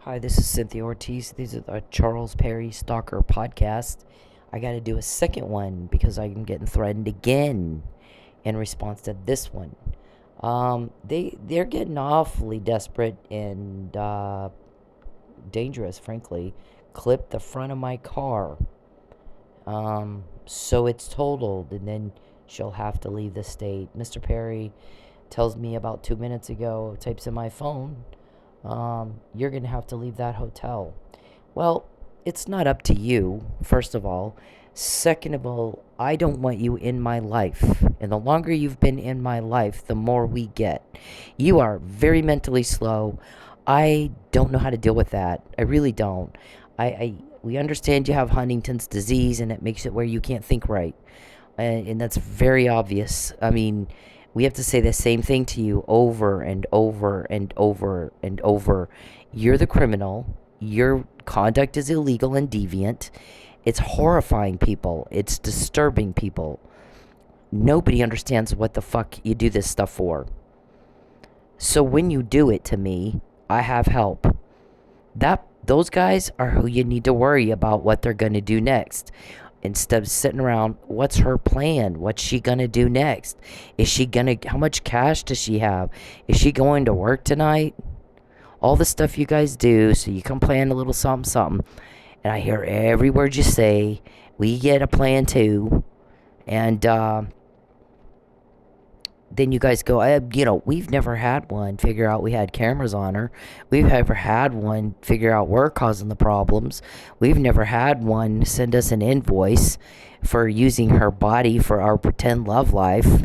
Hi, this is Cynthia Ortiz. These are the Charles Perry Stalker podcast. I got to do a second one because I'm getting threatened again in response to this one. They're getting awfully desperate and dangerous, frankly. Clipped the front of my car, so it's totaled, and then she'll have to leave the state. Mr. Perry tells me about 2 minutes ago, types in my phone, you're going to have to leave that hotel. Well, it's not up to you, first of all. Second of all, I don't want you in my life. And the longer you've been in my life, the more we get. You are very mentally slow. I don't know how to deal with that. I really don't. We understand you have Huntington's disease and it makes it where you can't think right. And that's very obvious. I mean, we have to say the same thing to you over and over and over and over. You're the criminal. Your conduct is illegal and deviant. It's horrifying people. It's disturbing people. Nobody understands what the fuck you do this stuff for. So when you do it to me, I have help. Those guys are who you need to worry about what they're going to do next. Instead of sitting around, what's her plan? What's she going to do next? How much cash does she have? Is she going to work tonight? All the stuff you guys do, so you can plan a little something, something. And I hear every word you say. We get a plan too. And then you guys go, we've never had one figure out we had cameras on her. We've never had one figure out we're causing the problems. We've never had one send us an invoice for using her body for our pretend love life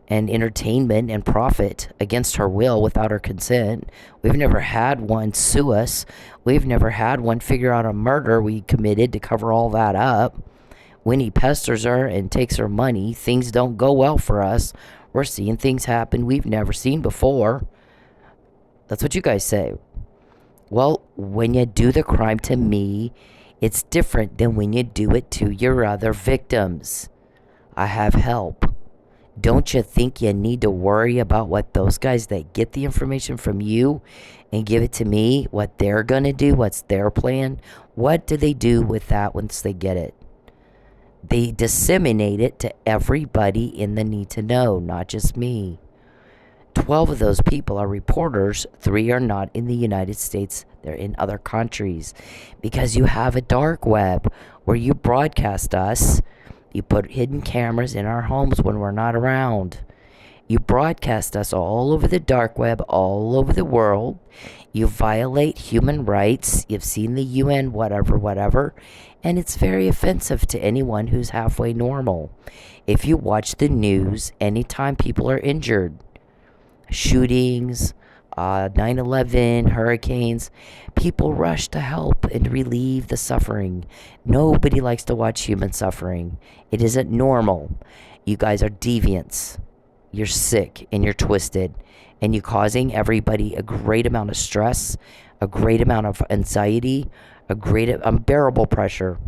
and entertainment and profit against her will without her consent. We've never had one sue us. We've never had one figure out a murder we committed to cover all that up. When he pesters her and takes her money, things don't go well for us. We're seeing things happen we've never seen before. That's what you guys say. Well, when you do the crime to me, it's different than when you do it to your other victims. I have help. Don't you think you need to worry about what those guys that get the information from you and give it to me, what they're going to do, what's their plan? What do they do with that once they get it? They disseminate it to everybody in the need to know, not just me. 12 of those people are reporters. 3 are not in the United States. They're in other countries. Because you have a dark web where you broadcast us. You put hidden cameras in our homes when we're not around. You broadcast us all over the dark web, all over the world. You violate human rights. You've seen the UN, whatever. And it's very offensive to anyone who's halfway normal. If you watch the news, anytime people are injured, shootings, 9/11, hurricanes, people rush to help and relieve the suffering. Nobody likes to watch human suffering. It isn't normal. You guys are deviants. You're sick and you're twisted, and you're causing everybody a great amount of stress, a great amount of anxiety, a great unbearable pressure.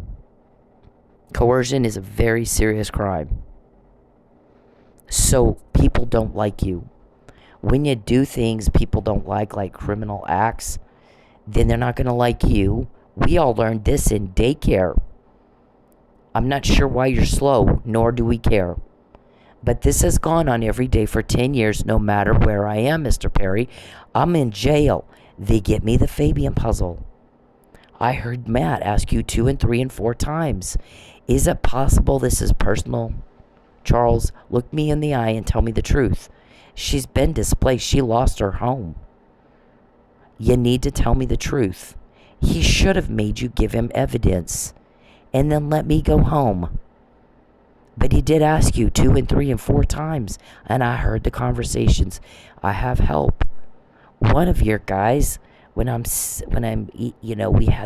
Coercion is a very serious crime. So people don't like you. When you do things people don't like criminal acts, then they're not going to like you. We all learned this in daycare. I'm not sure why you're slow, nor do we care. But this has gone on every day for 10 years, no matter where I am, Mr. Perry. I'm in jail. They get me the Fabian puzzle. I heard Matt ask you 2 and 3 and 4 times. Is it possible this is personal? Charles, look me in the eye and tell me the truth. She's been displaced. She lost her home. You need to tell me the truth. He should have made you give him evidence and then let me go home. But he did ask you 2 and 3 and 4 times, and I heard the conversations. I have help. One of your guys, we had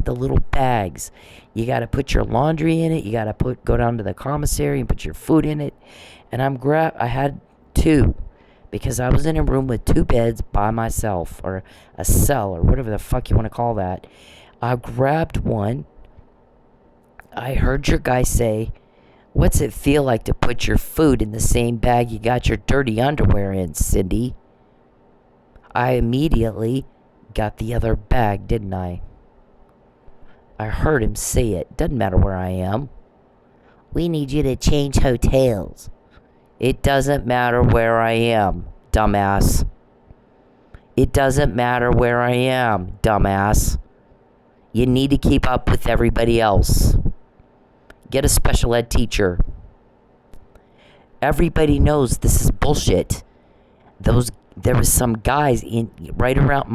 the little bags. You got to put your laundry in it. You got to go down to the commissary and put your food in it. And I had 2, because I was in a room with 2 beds by myself, or a cell, or whatever the fuck you want to call that. I grabbed one. I heard your guy say, what's it feel like to put your food in the same bag you got your dirty underwear in, Cindy? I immediately got the other bag, didn't I? I heard him say it. Doesn't matter where I am. We need you to change hotels. It doesn't matter where I am, dumbass. It doesn't matter where I am, dumbass. You need to keep up with everybody else. Get a special ed teacher. Everybody knows this is bullshit. There was some guys in right around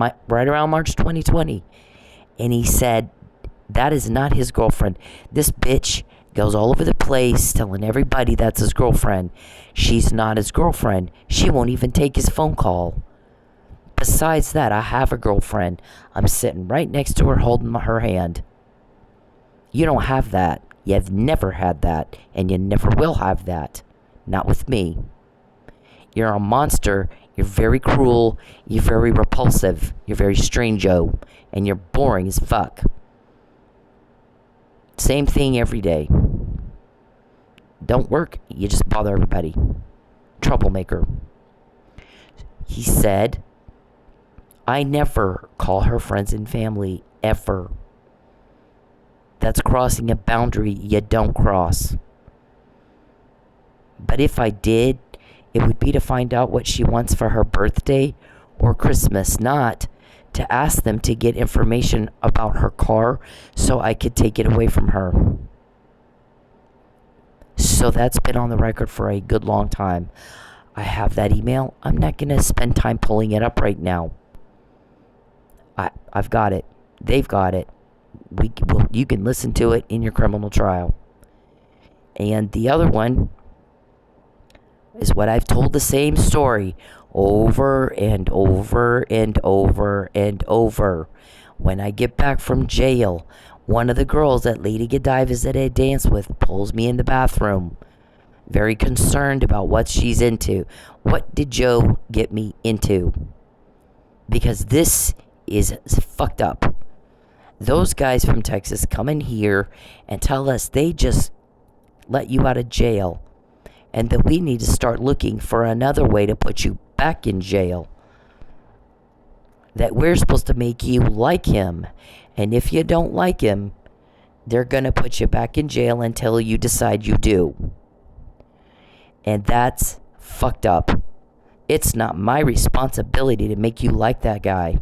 March 2020, and he said that is not his girlfriend. This bitch goes all over the place telling everybody that's his girlfriend. She's not his girlfriend. She won't even take his phone call. Besides that, I have a girlfriend. I'm sitting right next to her holding her hand. You don't have that. You've never had that, and you never will have that. Not with me. You're a monster. You're very cruel. You're very repulsive. You're very strange-o. And you're boring as fuck. Same thing every day. Don't work. You just bother everybody. Troublemaker. He said, I never call her friends and family, ever. That's crossing a boundary you don't cross. But if I did, it would be to find out what she wants for her birthday or Christmas, not to ask them to get information about her car so I could take it away from her. So that's been on the record for a good long time. I have that email. I'm not going to spend time pulling it up right now. I've got it. They've got it. You can listen to it in your criminal trial. And the other one is what I've told the same story over and over and over and over. When I get back from jail, one of the girls that Lady Godiva's that I dance with pulls me in the bathroom. Very concerned about what she's into. What did Joe get me into? Because this is fucked up. Those guys from Texas come in here and tell us they just let you out of jail and that we need to start looking for another way to put you back in jail. That we're supposed to make you like him. And if you don't like him, they're going to put you back in jail until you decide you do. And that's fucked up. It's not my responsibility to make you like that guy.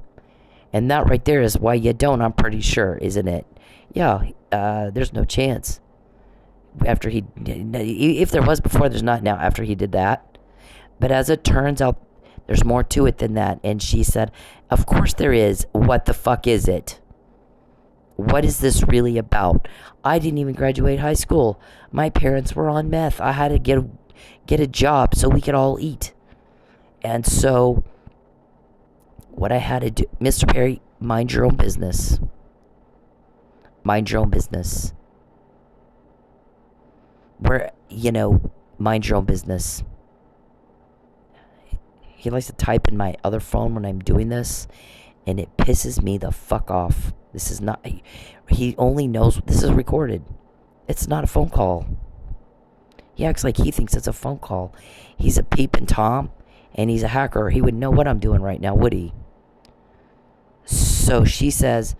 And that right there is why you don't, I'm pretty sure, isn't it? Yeah, there's no chance. After if there was before, there's not now after he did that. But as it turns out, there's more to it than that. And she said, of course there is. What the fuck is it? What is this really about? I didn't even graduate high school. My parents were on meth. I had to get a job so we could all eat. And so what I had to do, Mr. Perry, mind your own business. Mind your own business. Mind your own business. He likes to type in my other phone when I'm doing this, and it pisses me the fuck off. This is not, he only knows this is recorded. It's not a phone call. He acts like he thinks it's a phone call. He's a Peeping Tom, and he's a hacker. He would know what I'm doing right now, would he? So she says,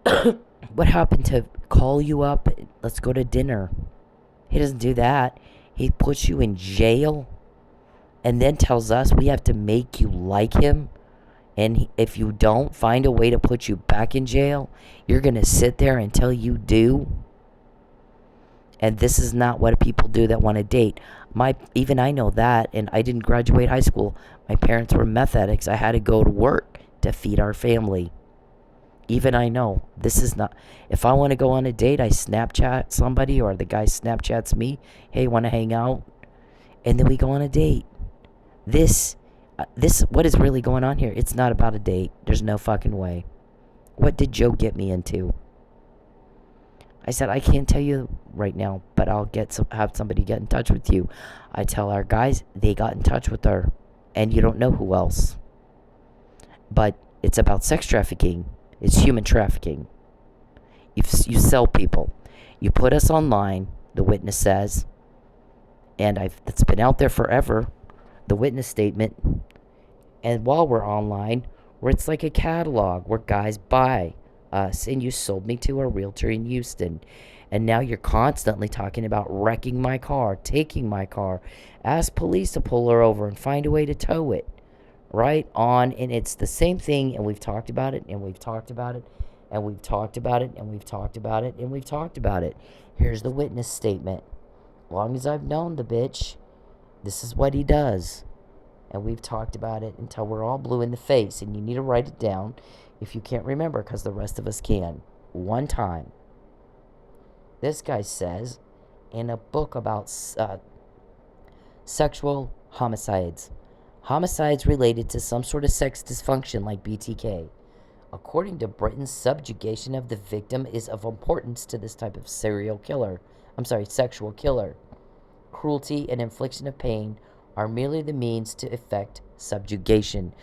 what happened to call you up? Let's go to dinner. He doesn't do that. He puts you in jail and then tells us we have to make you like him. And if you don't find a way to put you back in jail, you're going to sit there until you do. And this is not what people do that want to date. Even I know that, and I didn't graduate high school. My parents were meth addicts. I had to go to work to feed our family. Even I know this is not. If I want to go on a date, I Snapchat somebody, or the guy Snapchats me. Hey, want to hang out? And then we go on a date. This, what is really going on here? It's not about a date. There's no fucking way. What did Joe get me into? I said, I can't tell you right now, but I'll have somebody get in touch with you. I tell our guys, they got in touch with her, and you don't know who else. But it's about sex trafficking. It's human trafficking. You sell people. You put us online, the witness says, and it's been out there forever, the witness statement. And while we're online, where it's like a catalog where guys buy us, and you sold me to a realtor in Houston. And now you're constantly talking about wrecking my car, taking my car. Ask police to pull her over and find a way to tow it. Right on. And it's the same thing, and we've talked about it, and we've talked about it, and we've talked about it, and we've talked about it, and we've talked about it. Here's the witness statement. Long as I've known the bitch, this is what he does. And we've talked about it until we're all blue in the face, and you need to write it down if you can't remember, because the rest of us can. One time. This guy says in a book about sexual homicides related to some sort of sex dysfunction like BTK. According to Britain, subjugation of the victim is of importance to this type of sexual killer. Cruelty and infliction of pain are merely the means to effect subjugation.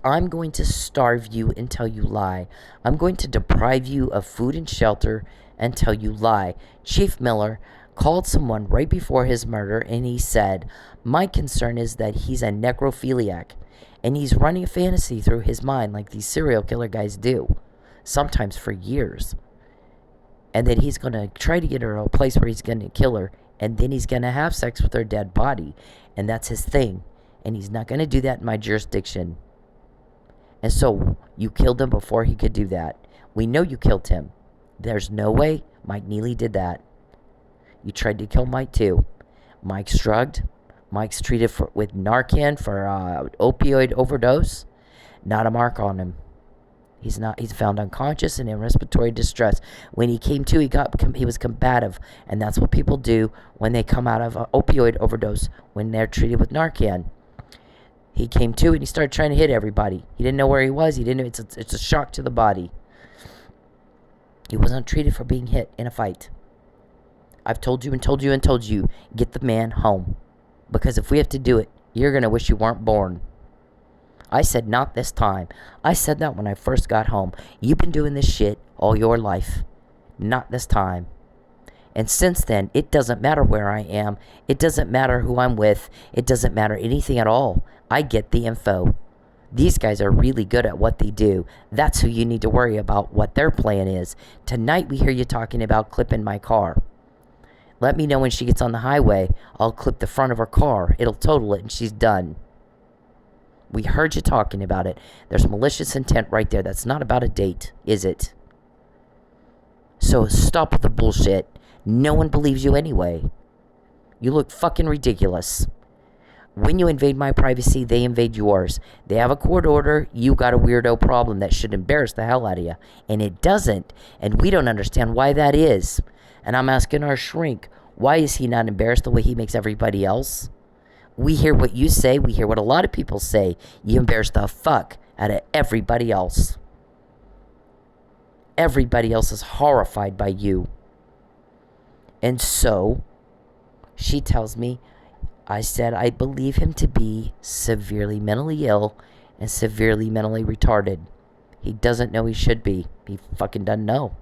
I'm going to starve you until you lie. I'm going to deprive you of food and shelter until you lie. Chief Miller called someone right before his murder, and he said, my concern is that he's a necrophiliac, and he's running a fantasy through his mind like these serial killer guys do, sometimes for years. And that he's going to try to get her to a place where he's going to kill her, and then he's going to have sex with her dead body. And that's his thing. And he's not going to do that in my jurisdiction. And so you killed him before he could do that. We know you killed him. There's no way Mike Neely did that. You tried to kill Mike too. Mike's drugged. Mike's treated with Narcan for opioid overdose. Not a mark on him. He's found unconscious and in respiratory distress. When he came to, he was combative, and that's what people do when they come out of an opioid overdose when they're treated with Narcan. He came to and he started trying to hit everybody. He didn't know where he was. He didn't know. It's a shock to the body. He wasn't treated for being hit in a fight. I've told you and told you and told you, get the man home. Because if we have to do it, you're going to wish you weren't born. I said, not this time. I said that when I first got home. You've been doing this shit all your life. Not this time. And since then, it doesn't matter where I am. It doesn't matter who I'm with. It doesn't matter anything at all. I get the info. These guys are really good at what they do. That's who you need to worry about, what their plan is. Tonight, we hear you talking about clipping my car. Let me know when she gets on the highway. I'll clip the front of her car. It'll total it, and she's done. We heard you talking about it. There's malicious intent right there. That's not about a date, is it? So stop with the bullshit. No one believes you anyway. You look fucking ridiculous. When you invade my privacy, they invade yours. They have a court order. You got a weirdo problem that should embarrass the hell out of you. And it doesn't. And we don't understand why that is. And I'm asking our shrink, why is he not embarrassed the way he makes everybody else? We hear what you say. We hear what a lot of people say. You embarrass the fuck out of everybody else. Everybody else is horrified by you. And so, she tells me, I said I believe him to be severely mentally ill and severely mentally retarded. He doesn't know he should be. He fucking doesn't know.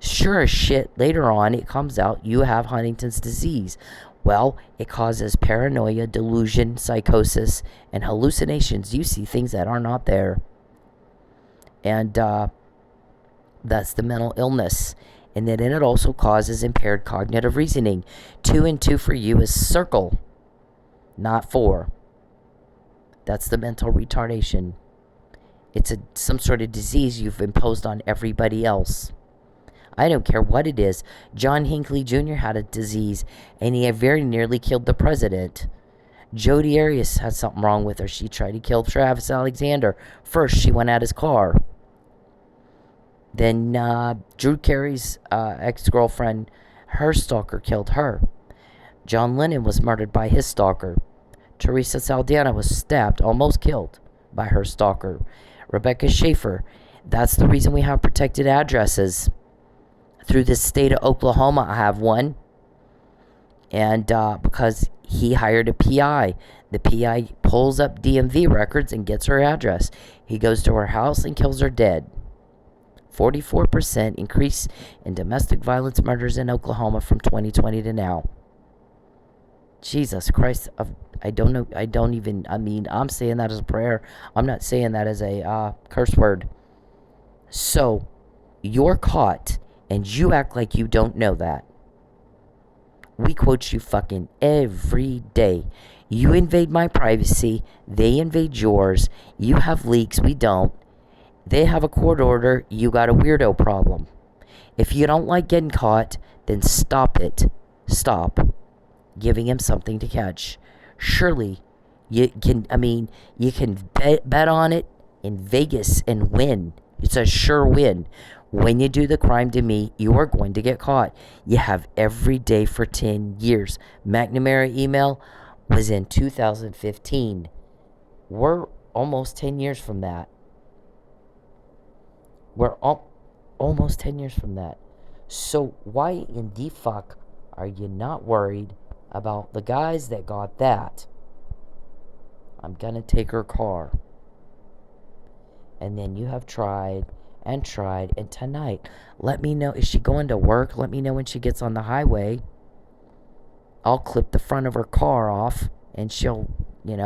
Sure as shit, later on it comes out you have Huntington's disease. Well, it causes paranoia, delusion, psychosis, and hallucinations. You see things that are not there. And that's the mental illness. And then it also causes impaired cognitive reasoning. 2 and 2 for you is circle, not 4. That's the mental retardation. It's some sort of disease you've imposed on everybody else. I don't care what it is. John Hinckley Jr. had a disease, and he had very nearly killed the president. Jodi Arias had something wrong with her. She tried to kill Travis Alexander. First, she went at his car. Then Drew Carey's ex-girlfriend, her stalker, killed her. John Lennon was murdered by his stalker. Teresa Saldana was stabbed, almost killed, by her stalker. Rebecca Schaefer. That's the reason we have protected addresses. Through the state of Oklahoma, I have one. And because he hired a PI. The PI pulls up DMV records and gets her address. He goes to her house and kills her dead. 44% increase in domestic violence murders in Oklahoma from 2020 to now. Jesus Christ. I don't know. I'm saying that as a prayer. I'm not saying that as a curse word. So, You're caught, and you act like you don't know that. We quote you fucking every day. You invade my privacy. They invade yours. You have leaks. We don't. They have a court order. You got a weirdo problem. If you don't like getting caught, then stop it. Stop giving him something to catch. Surely, you can bet on it in Vegas and win. It's a sure win. When you do the crime to me, you are going to get caught. You have every day for 10 years. McNamara email was in 2015. We're almost 10 years from that. We're almost 10 years from that. So why in the fuck are you not worried about the guys that got that? I'm gonna take her car. And then you have tried and tried, and tonight, let me know. Is she going to work? Let me know when she gets on the highway. I'll clip the front of her car off, and she'll, we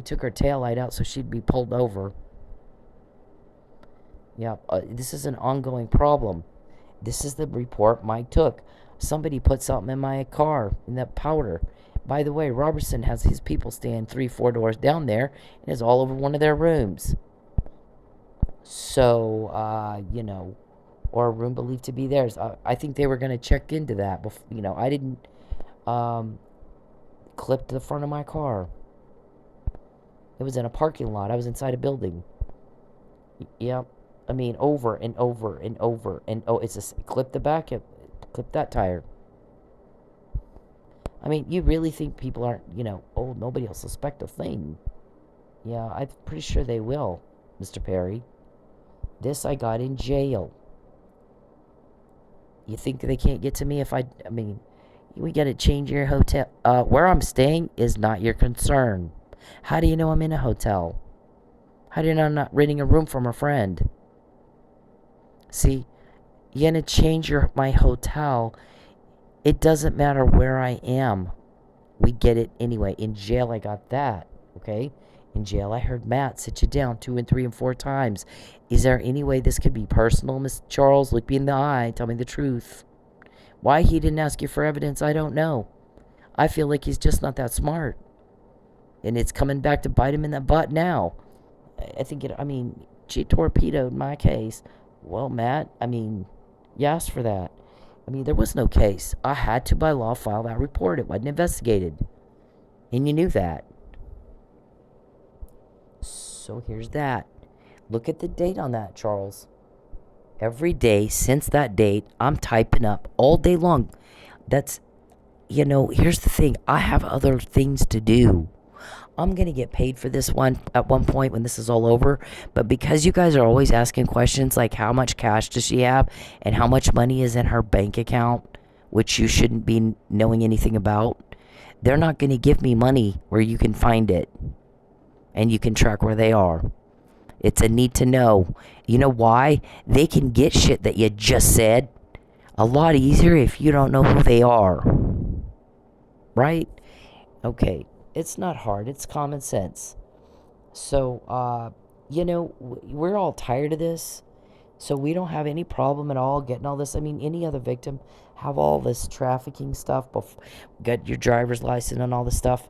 took her tail light out so she'd be pulled over. Yeah, this is an ongoing problem. This is the report Mike took. Somebody put something in my car, in that powder. By the way, Roberson has his people stand 3-4 doors down there, and it's all over one of their rooms. So, or a room believed to be theirs. I think they were going to check into that. I didn't clip the front of my car. It was in a parking lot. I was inside a building. Yep. Over and over and over. And, it's a clip the back, clip that tire. You really think people aren't, nobody will suspect a thing. Yeah, I'm pretty sure they will, Mr. Perry. This I got in jail. You think they can't get to me if we gotta change your hotel. Where I'm staying is not your concern. How do you know I'm in a hotel? How do you know I'm not renting a room from a friend? See, you're gonna change my hotel. It doesn't matter where I am. We get it anyway. In jail, I got that. Okay? In jail, I heard Matt sit you down 2 and 3 and 4 times. Is there any way this could be personal, Miss Charles? Look me in the eye. Tell me the truth. Why he didn't ask you for evidence, I don't know. I feel like he's just not that smart. And it's coming back to bite him in the butt now. I think she torpedoed my case. Well, Matt, you asked for that. There was no case. I had to, by law, file that report. It wasn't investigated. And you knew that. So here's that. Look at the date on that, Charles. Every day since that date, I'm typing up all day long. That's, here's the thing. I have other things to do. I'm going to get paid for this one at one point when this is all over. But because you guys are always asking questions like how much cash does she have and how much money is in her bank account, which you shouldn't be knowing anything about, they're not going to give me money where you can find it and you can track where they are. It's a need to know. You know why? They can get shit that you just said a lot easier if you don't know who they are. Right? Okay. It's not hard. It's common sense. So, we're all tired of this. So we don't have any problem at all getting all this. Any other victim have all this trafficking stuff. Get your driver's license and all this stuff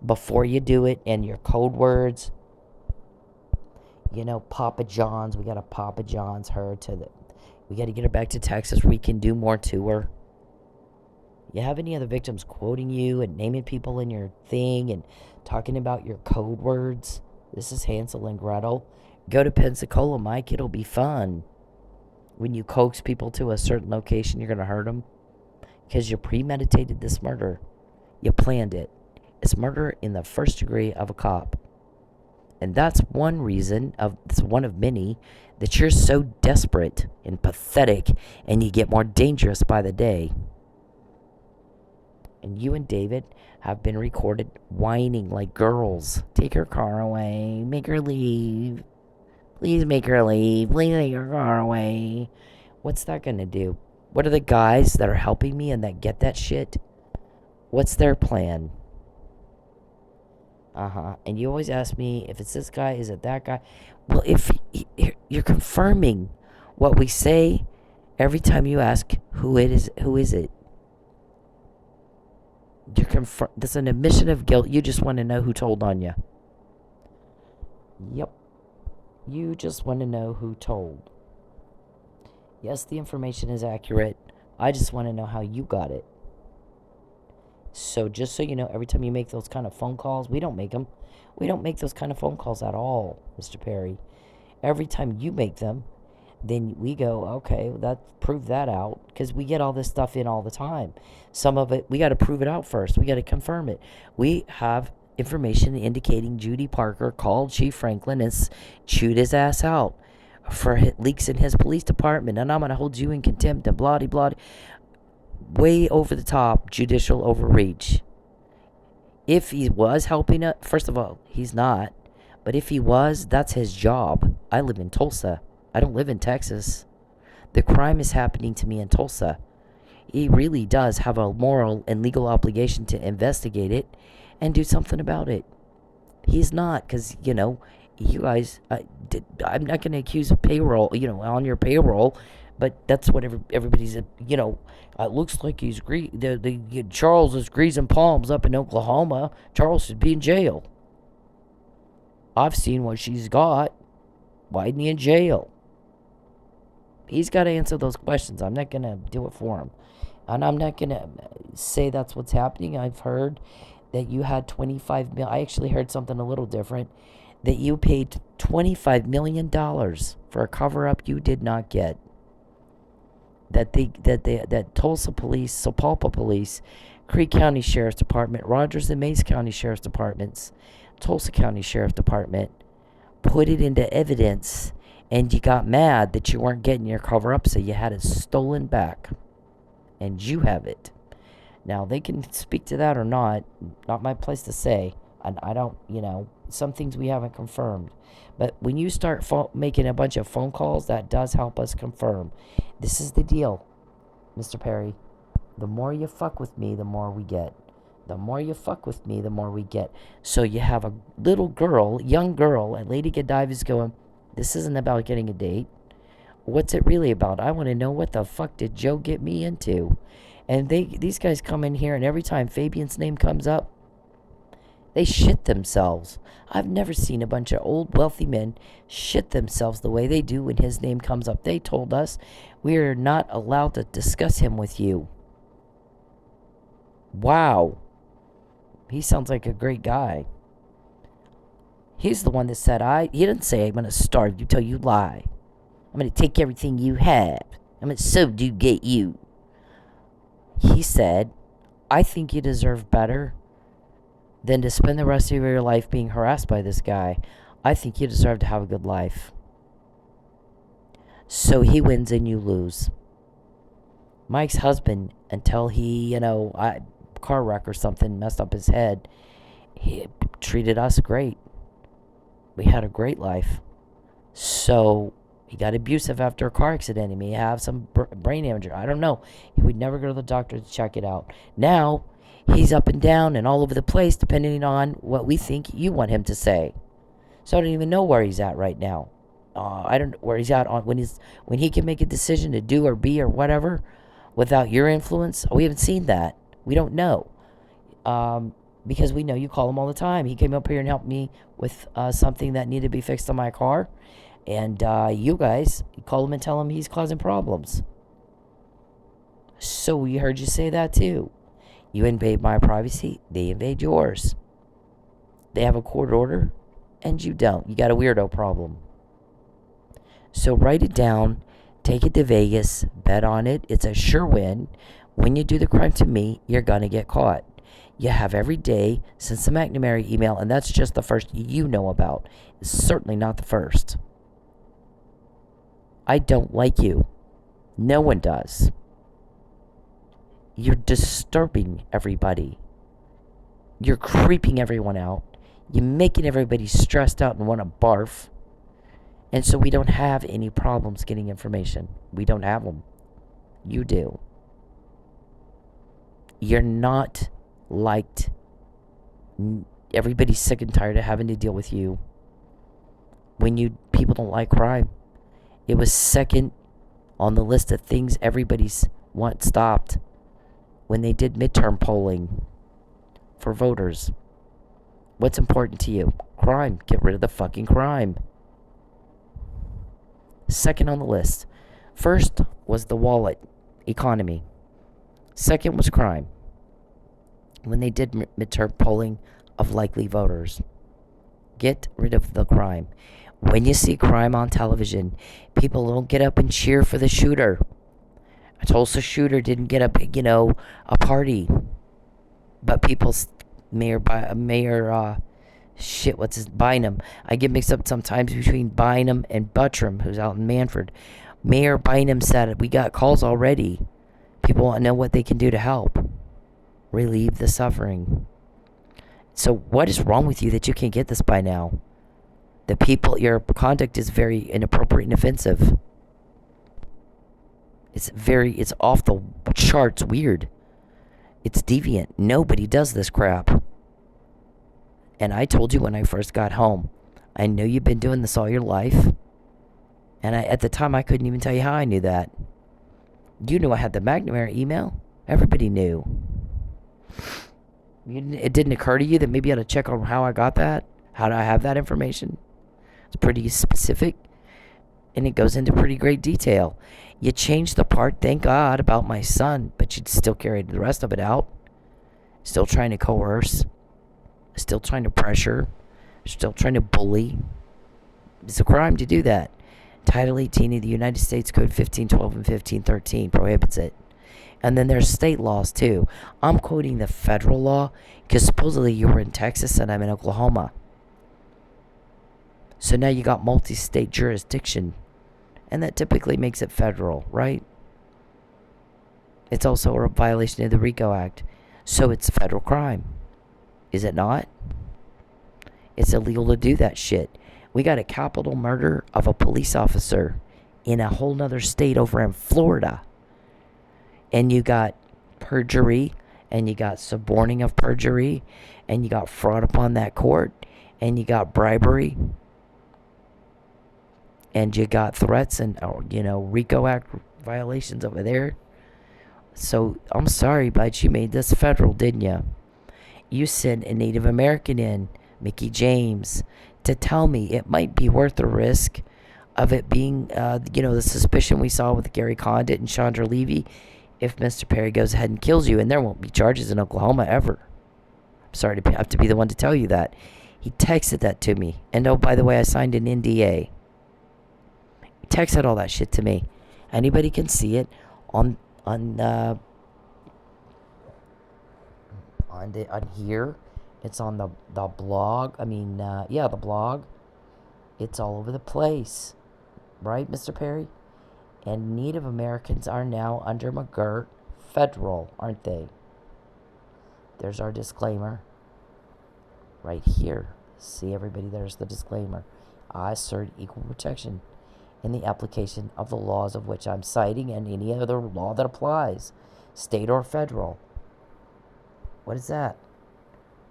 before you do it, and your code words. Papa John's. We got to Papa John's her we got to get her back to Texas. We can do more to her. You have any other victims quoting you and naming people in your thing and talking about your code words? This is Hansel and Gretel. Go to Pensacola, Mike. It'll be fun. When you coax people to a certain location, you're going to hurt them. Because you premeditated this murder. You planned it. It's murder in the first degree of a cop. And that's one reason, it's one of many, that you're so desperate and pathetic and you get more dangerous by the day. And you and David have been recorded whining like girls. Take her car away. Make her leave. Please make her leave. Please take her car away. What's that going to do? What are the guys that are helping me and that get that shit? What's their plan? And you always ask me, if it's this guy, is it that guy? Well, if You're confirming what we say every time you ask who it is. Who is it? That's an admission of guilt. You just want to know who told on you. Yep. You just want to know who told. Yes, the information is accurate. I just want to know how you got it. So just so you know, every time you make those kind of phone calls, we don't make them. We don't make those kind of phone calls at all, Mr. Perry. Every time you make them, then we go, okay, prove that out, because we get all this stuff in all the time. Some of it, we got to prove it out first. We got to confirm it. We have information indicating Judy Parker called Chief Franklin and chewed his ass out for leaks in his police department, and I'm going to hold you in contempt and blah, blah, way over the top judicial overreach. If he was helping it, first of all, he's not. But if he was, that's his job. I live in Tulsa. I don't live in Texas. The crime is happening to me in Tulsa. He really does have a moral and legal obligation to investigate it and do something about it. He's not, because, you guys, I'm not going to accuse of payroll, on your payroll, but that's what everybody's, it looks like he's Charles is greasing palms up in Oklahoma. Charles should be in jail. I've seen what she's got. Why isn't he in jail? He's got to answer those questions. I'm not going to do it for him. And I'm not going to say that's what's happening. I've heard that you had $25 million. I actually heard something a little different. That you paid $25 million for a cover-up you did not get. That Tulsa Police, Sapulpa Police, Creek County Sheriff's Department, Rogers and Mays County Sheriff's Departments, Tulsa County Sheriff's Department put it into evidence, and you got mad that you weren't getting your cover-up, so you had it stolen back. And you have it. Now, they can speak to that or not. Not my place to say. And I don't, some things we haven't confirmed. But when you start making a bunch of phone calls, that does help us confirm. This is the deal, Mr. Perry. The more you fuck with me, the more we get. The more you fuck with me, the more we get. So you have a little girl, young girl, and Lady Godiva's going, this isn't about getting a date. What's it really about? I want to know, what the fuck did Joe get me into? And these guys come in here, and every time Fabian's name comes up, they shit themselves. I've never seen a bunch of old wealthy men shit themselves the way they do when his name comes up. They told us we are not allowed to discuss him with you. Wow. He sounds like a great guy. He's the one that said, he didn't say, I'm going to starve you till you lie. I'm going to take everything you have. I'm going to subjugate you. He said, I think you deserve better than to spend the rest of your life being harassed by this guy. I think you deserve to have a good life. So he wins and you lose. Mike's husband, until he, car wreck or something messed up his head, he treated us great. We had a great life. So he got abusive after a car accident. He may have some brain damage. I don't know. He would never go to the doctor to check it out. Now, he's up and down and all over the place depending on what we think you want him to say. So I don't even know where he's at right now. I don't know where he's at when he can make a decision to do or be or whatever without your influence. We haven't seen that. We don't know. Because we know you call him all the time. He came up here and helped me with something that needed to be fixed on my car. And you guys, you call him and tell him he's causing problems. So we heard you say that too. You invade my privacy, they invade yours. They have a court order, and you don't. You got a weirdo problem. So write it down, take it to Vegas, bet on it. It's a sure win. When you do the crime to me, you're going to get caught. You have every day since the McNamara email, and that's just the first you know about. It's certainly not the first. I don't like you. No one does. You're disturbing everybody. You're creeping everyone out. You're making everybody stressed out and want to barf. And so we don't have any problems getting information. We don't have them. You do. You're not liked. Everybody's sick and tired of having to deal with you. When people don't like crime. It was second on the list of things everybody's want stopped when they did midterm polling for voters. What's important to you? Crime. Get rid of the fucking crime. Second on the list. First was the wallet economy. Second was crime. When they did midterm polling of likely voters. Get rid of the crime. When you see crime on television, people don't get up and cheer for the shooter. A Tulsa shooter didn't get up, a party. But people, Bynum. I get mixed up sometimes between Bynum and Buttram, who's out in Manford. Mayor Bynum said, we got calls already. People want to know what they can do to help relieve the suffering. So what is wrong with you that you can't get this by now? Your conduct is very inappropriate and offensive. It's off the charts weird. It's deviant. Nobody does this crap. And I told you when I first got home, I know you've been doing this all your life. And at the time, I couldn't even tell you how I knew that. You knew I had the McNamara email. Everybody knew. It didn't occur to you that maybe I had to check on how I got that? How do I have that information? It's pretty specific. And it goes into pretty great detail. You changed the part, thank God, about my son, but you'd still carried the rest of it out. Still trying to coerce. Still trying to pressure. Still trying to bully. It's a crime to do that. Title 18 of the United States Code 1512 and 1513 prohibits it. And then there's state laws too. I'm quoting the federal law because supposedly you were in Texas and I'm in Oklahoma. So now you got multi-state jurisdiction. And that typically makes it federal, right? It's also a violation of the RICO Act. So it's a federal crime. Is it not? It's illegal to do that shit. We got a capital murder of a police officer in a whole nother state over in Florida. And you got perjury, and you got suborning of perjury, and you got fraud upon that court, and you got bribery, and you got threats and, RICO Act violations over there. So, I'm sorry, but you made this federal, didn't you? You sent a Native American in, Mickey James, to tell me it might be worth the risk of it being, the suspicion we saw with Gary Condit and Chandra Levy if Mr. Perry goes ahead and kills you, and there won't be charges in Oklahoma ever. I'm sorry to have to be the one to tell you that. He texted that to me. And, oh, by the way, I signed an NDA. He texted all that shit to me. Anybody can see it on here. It's on the blog. The blog. It's all over the place. Right, Mr. Perry? And Native Americans are now under McGirt federal, aren't they? There's our disclaimer. Right here. See, everybody, there's the disclaimer. I assert equal protection in the application of the laws of which I'm citing and any other law that applies, state or federal. What is that?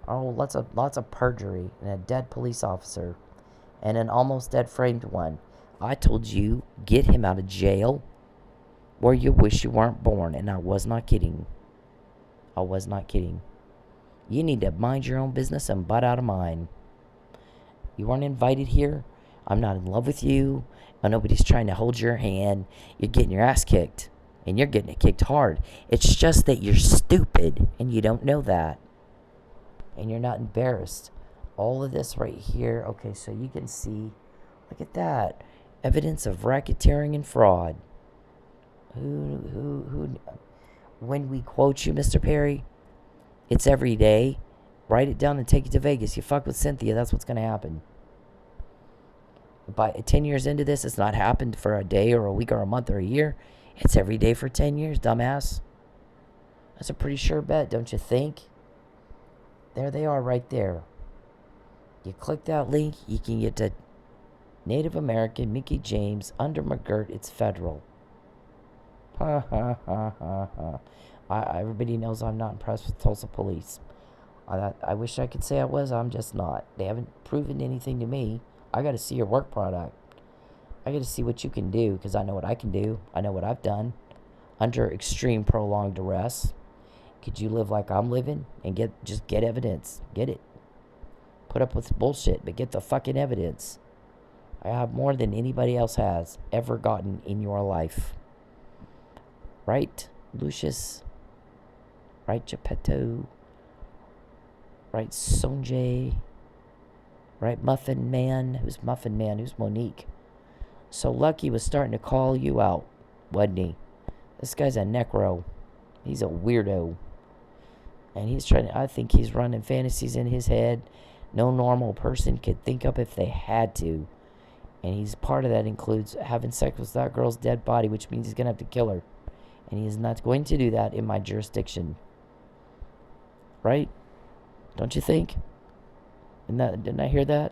Oh, lots of perjury and a dead police officer and an almost dead framed one. I told you, get him out of jail where you wish you weren't born, and I was not kidding. I was not kidding. You need to mind your own business and butt out of mine. You weren't invited here. I'm not in love with you. Nobody's trying to hold your hand. You're getting your ass kicked, and you're getting it kicked hard. It's just that you're stupid, and you don't know that. And you're not embarrassed. All of this right here. Okay, so you can see. Look at that. Evidence of racketeering and fraud. Who? When we quote you, Mr. Perry, it's every day. Write it down and take it to Vegas. You fuck with Cynthia, that's what's going to happen. By 10 years into this, it's not happened for a day or a week or a month or a year. It's every day for 10 years, dumbass. That's a pretty sure bet, don't you think? There they are right there. You click that link, you can get to Native American Mickey James under McGirt. It's federal. Ha ha ha ha ha. Everybody knows I'm not impressed with Tulsa police. I wish I could say I was. I'm just not. They haven't proven anything to me. I got to see your work product. I got to see what you can do, because I know what I can do. I know what I've done under extreme prolonged duress. Could you live like I'm living and get evidence? Get it. Put up with bullshit, but get the fucking evidence. I have more than anybody else has ever gotten in your life. Right, Lucius? Right, Geppetto? Right, Sonjay? Right, Muffin Man? Who's Muffin Man? Who's Monique? So Lucky was starting to call you out, wasn't he? This guy's a necro. He's a weirdo. And I think he's running fantasies in his head no normal person could think up if they had to. And he's part of that includes having sex with that girl's dead body, which means he's going to have to kill her. And he is not going to do that in my jurisdiction. Right? Don't you think? Didn't I hear that?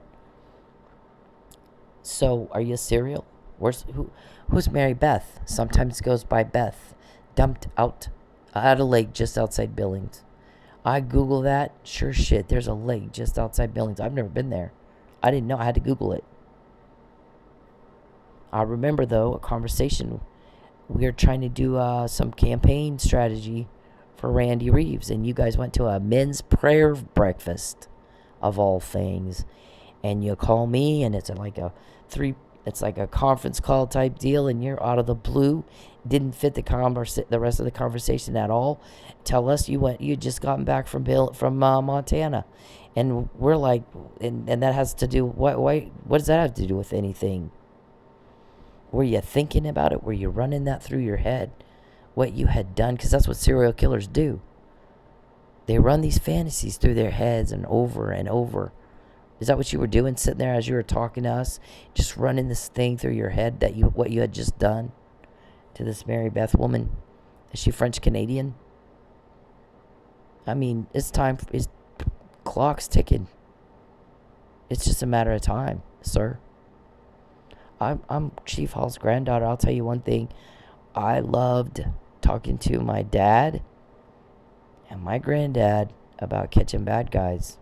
So, are you a serial? Who's Mary Beth? Sometimes goes by Beth. Dumped out at a lake just outside Billings. I Google that. Sure shit, there's a lake just outside Billings. I've never been there. I didn't know. I had to Google it. I remember, though, a conversation. We were trying to do some campaign strategy for Randy Reeves, and you guys went to a men's prayer breakfast, of all things. And you call me, and it's like a conference call type deal, and you're out of the blue. Didn't fit the rest of the conversation at all. Tell us you just gotten back from Montana, and we're like, and that has to do what does that have to do with anything? Were you thinking about it? Were you running that through your head? What you had done? Because that's what serial killers do. They run these fantasies through their heads and over and over. Is that what you were doing, sitting there as you were talking to us, just running this thing through your head what you had just done to this Mary Beth woman? Is she French Canadian? I mean, it's time. Clock's ticking. It's just a matter of time, sir. I'm Chief Hall's granddaughter. I'll tell you one thing. I loved talking to my dad and my granddad about catching bad guys.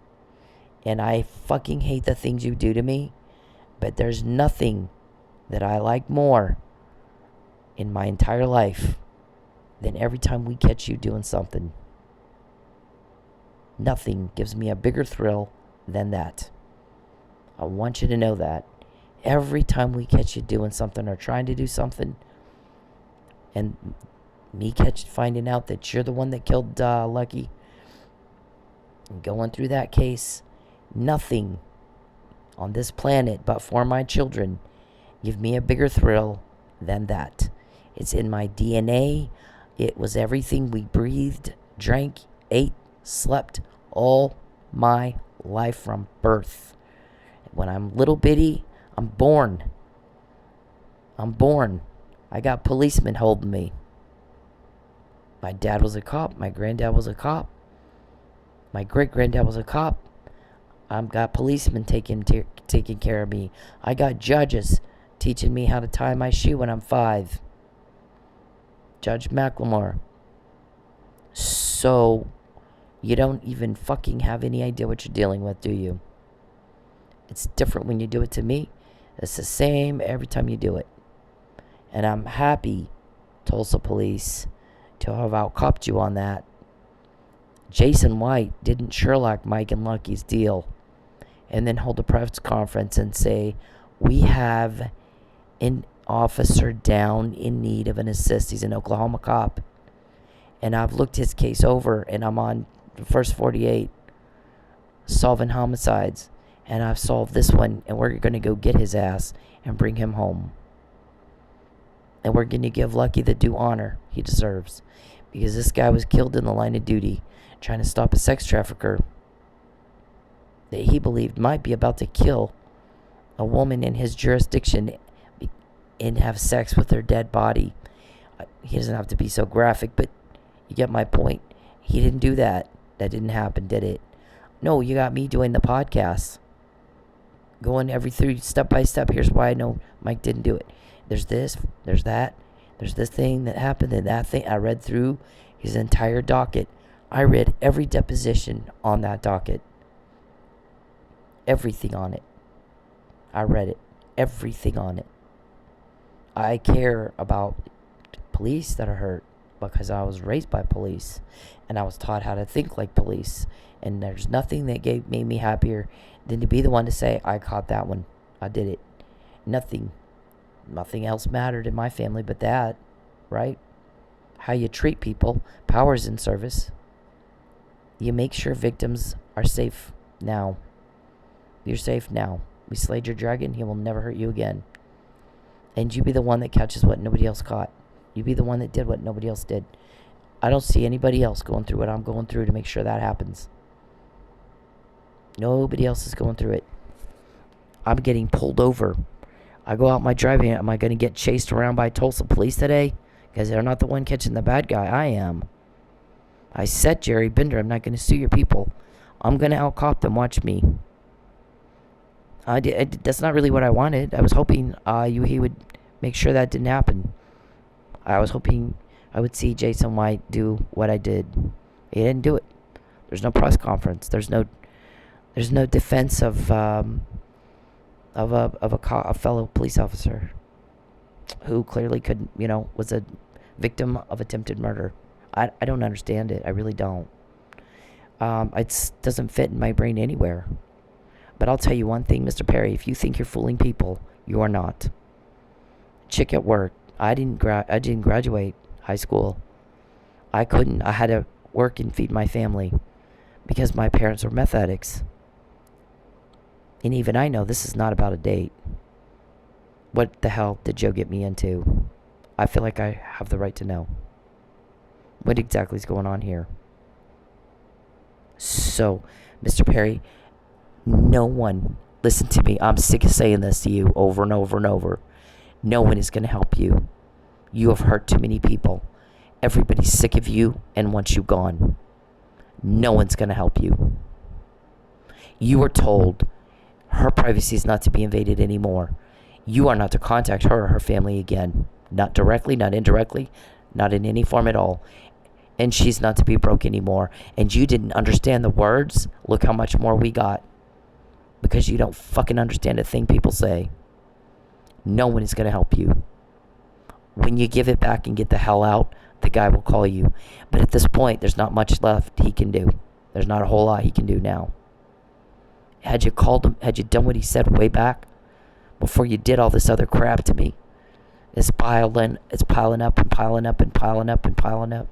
And I fucking hate the things you do to me. But there's nothing that I like more in my entire life than every time we catch you doing something. Nothing gives me a bigger thrill than that. I want you to know that. Every time we catch you doing something or trying to do something, and me finding out that you're the one that killed Lucky, and going through that case, nothing on this planet but for my children give me a bigger thrill than that. It's in my DNA. It was everything we breathed, drank, ate, slept all my life from birth. When I'm little bitty, I'm born. I got policemen holding me. My dad was a cop. My granddad was a cop. My great-granddad was a cop. I've got policemen taking care of me. I got judges teaching me how to tie my shoe when I'm 5. Judge McLemore. So, you don't even fucking have any idea what you're dealing with, do you? It's different when you do it to me. It's the same every time you do it. And I'm happy, Tulsa police, to have outcopped you on that. Jason White didn't Sherlock Mike and Lucky's deal and then hold a press conference and say, we have an officer down in need of an assist. He's an Oklahoma cop. And I've looked his case over, and I'm on the first 48 solving homicides. And I've solved this one, and we're going to go get his ass and bring him home. And we're going to give Lucky the due honor he deserves. Because this guy was killed in the line of duty trying to stop a sex trafficker that he believed might be about to kill a woman in his jurisdiction and have sex with her dead body. He doesn't have to be so graphic, but you get my point. He didn't do that. That didn't happen, did it? No, you got me doing the podcast. Going every through step by step. Here's why I know Mike didn't do it. There's this, there's that, there's this thing that happened and that thing. I read through his entire docket. I read every deposition on that docket. Everything on it. I read it. Everything on it. I care about police that are hurt because I was raised by police and I was taught how to think like police. And there's nothing that made me happier than to be the one to say, I caught that one. I did it. Nothing. Nothing else mattered in my family but that, right? How you treat people. Power's in service. You make sure victims are safe now. You're safe now. We slayed your dragon. He will never hurt you again. And you be the one that catches what nobody else caught. You be the one that did what nobody else did. I don't see anybody else going through what I'm going through to make sure that happens. Nobody else is going through it. I'm getting pulled over. I go out my driving. Am I going to get chased around by Tulsa police today? Because they're not the one catching the bad guy. I am. I said, Jerry Bender, I'm not going to sue your people. I'm going to out-cop them. Watch me. That's not really what I wanted. I was hoping he would make sure that didn't happen. I was hoping I would see Jason White do what I did. He didn't do it. There's no press conference. There's no defense of a fellow police officer who clearly could, was a victim of attempted murder. I don't understand it. I really don't. It doesn't fit in my brain anywhere. But I'll tell you one thing, Mr. Perry. If you think you're fooling people, you are not. Chick at work. I didn't graduate high school. I couldn't. I had to work and feed my family because my parents were meth addicts. And even I know this is not about a date. What the hell did Joe get me into? I feel like I have the right to know. What exactly is going on here? So, Mr. Perry, no one, listen to me, I'm sick of saying this to you over and over and over. No one is going to help you. You have hurt too many people. Everybody's sick of you and wants you gone. No one's going to help you. You were told her privacy is not to be invaded anymore. You are not to contact her or her family again. Not directly, not indirectly, not in any form at all. And she's not to be broke anymore. And you didn't understand the words. Look how much more we got. Because you don't fucking understand a thing people say. No one is going to help you. When you give it back and get the hell out, the guy will call you. But at this point, there's not much left he can do. There's not a whole lot he can do now. Had you called him, had you done what he said way back, before you did all this other crap to me, it's piling up and piling up and piling up and piling up.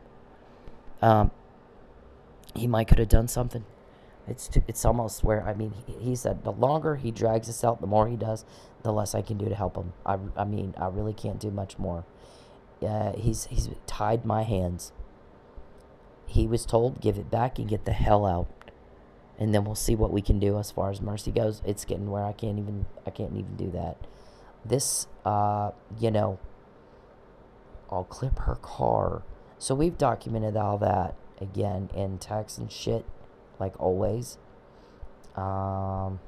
He might could have done something. It's almost where, he said the longer he drags this out, the more he does, the less I can do to help him. I really can't do much more. He's tied my hands. He was told, give it back and get the hell out. And then we'll see what we can do as far as mercy goes. It's getting where I can't even do that. This, I'll clip her car. So we've documented all that again in text and shit, like always. In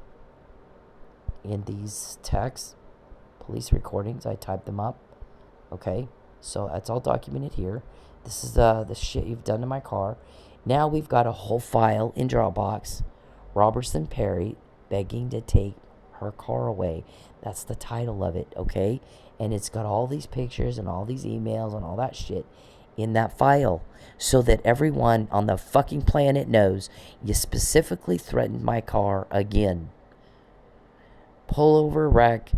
these texts, police recordings, I typed them up. Okay, so that's all documented here. This is the shit you've done to my car. Now we've got a whole file in Dropbox. Roberson Perry begging to take her car away. That's the title of it, okay? And it's got all these pictures and all these emails and all that shit in that file, so that everyone on the fucking planet knows you specifically threatened my car again. Pullover, wreck,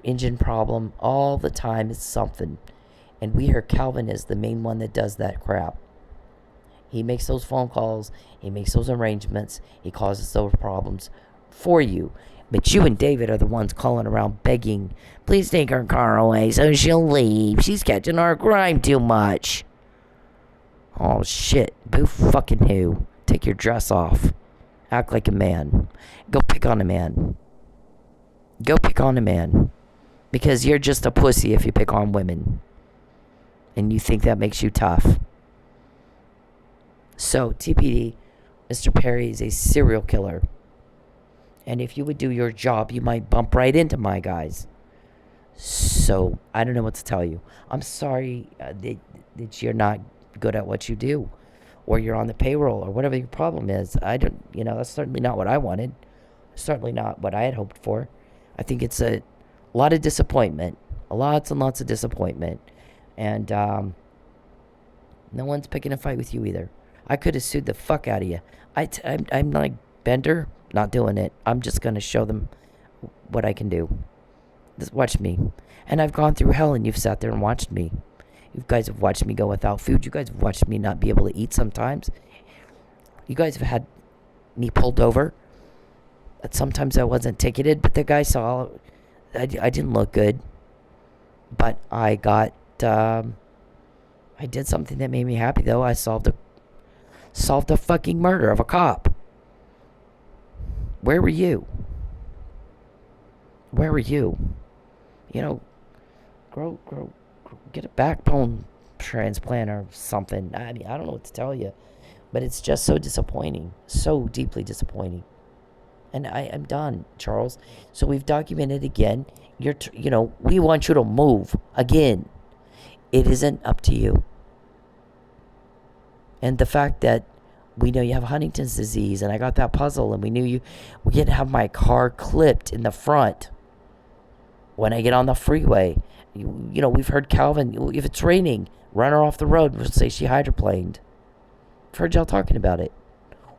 engine problem, all the time it's something. And we hear Calvin is the main one that does that crap. He makes those phone calls. He makes those arrangements. He causes those problems for you. But you and David are the ones calling around begging, please take her car away so she'll leave. She's catching our crime too much. Oh, shit. Boo fucking who. Take your dress off. Act like a man. Go pick on a man. Go pick on a man. Because you're just a pussy if you pick on women. And you think that makes you tough. So, TPD, Mr. Perry is a serial killer. And if you would do your job, you might bump right into my guys. So, I don't know what to tell you. I'm sorry that you're not good at what you do. Or you're on the payroll, or whatever your problem is. That's certainly not what I wanted. Certainly not what I had hoped for. I think it's a lot of disappointment. Lots and lots of disappointment. And no one's picking a fight with you either. I could have sued the fuck out of you. I'm like, Bender, not doing it. I'm just going to show them what I can do. Just watch me. And I've gone through hell, and you've sat there and watched me. You guys have watched me go without food. You guys have watched me not be able to eat sometimes. You guys have had me pulled over. Sometimes I wasn't ticketed, but the guy saw I didn't look good. But I got, I did something that made me happy, though. I solved a fucking murder of a cop. Where were you? Where were you? You know, grow, get a backbone transplant or something. I mean, I don't know what to tell you, but it's just so disappointing, so deeply disappointing. And I'm done, Charles. So we've documented again. We want you to move again. It isn't up to you. And the fact that we know you have Huntington's disease, and I got that puzzle, and we didn't have my car clipped in the front when I get on the freeway. We've heard Calvin, if it's raining, run her off the road. We'll say she hydroplaned. I've heard y'all talking about it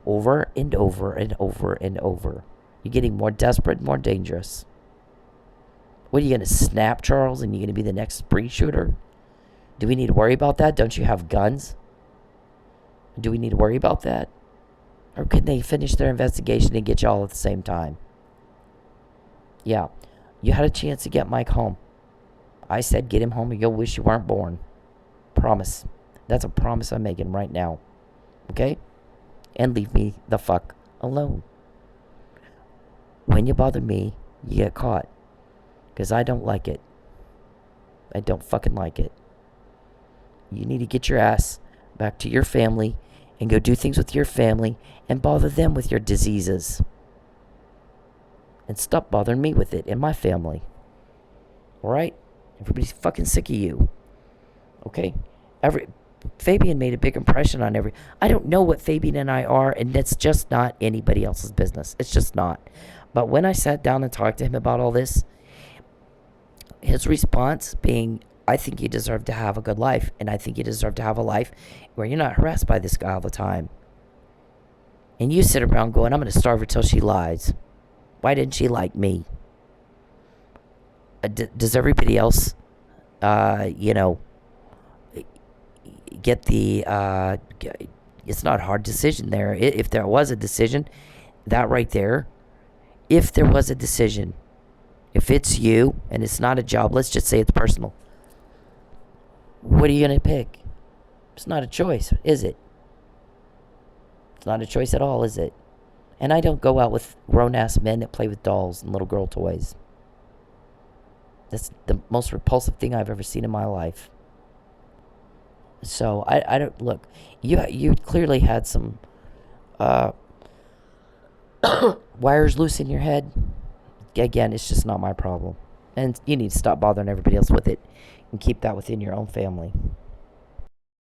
over and over and over and over. You're getting more desperate, more dangerous. What, are you going to snap, Charles, and you're going to be the next spree shooter? Do we need to worry about that? Don't you have guns? Do we need to worry about that? Or can they finish their investigation and get you all at the same time? Yeah. You had a chance to get Mike home. I said get him home or you'll wish you weren't born. Promise. That's a promise I'm making right now. Okay? And leave me the fuck alone. When you bother me, you get caught. Because I don't like it. I don't fucking like it. You need to get your ass back to your family and go do things with your family and bother them with your diseases. And stop bothering me with it and my family. Alright? Everybody's fucking sick of you. Okay? Fabian made a big impression on I don't know what Fabian and I are, and it's just not anybody else's business. It's just not. But when I sat down and talked to him about all this, his response being, I think you deserve to have a good life, and I think you deserve to have a life where you're not harassed by this guy all the time. And you sit around going, I'm going to starve her till she lies. Why didn't she like me? Does everybody else, get the, it's not a hard decision there. If there was a decision, that right there, if there was a decision, if it's you and it's not a job, let's just say it's personal. What are you going to pick? It's not a choice, is it? It's not a choice at all, is it? And I don't go out with grown-ass men that play with dolls and little girl toys. That's the most repulsive thing I've ever seen in my life. So, I don't... Look, you clearly had some wires loose in your head. Again, it's just not my problem. And you need to stop bothering everybody else with it and keep that within your own family.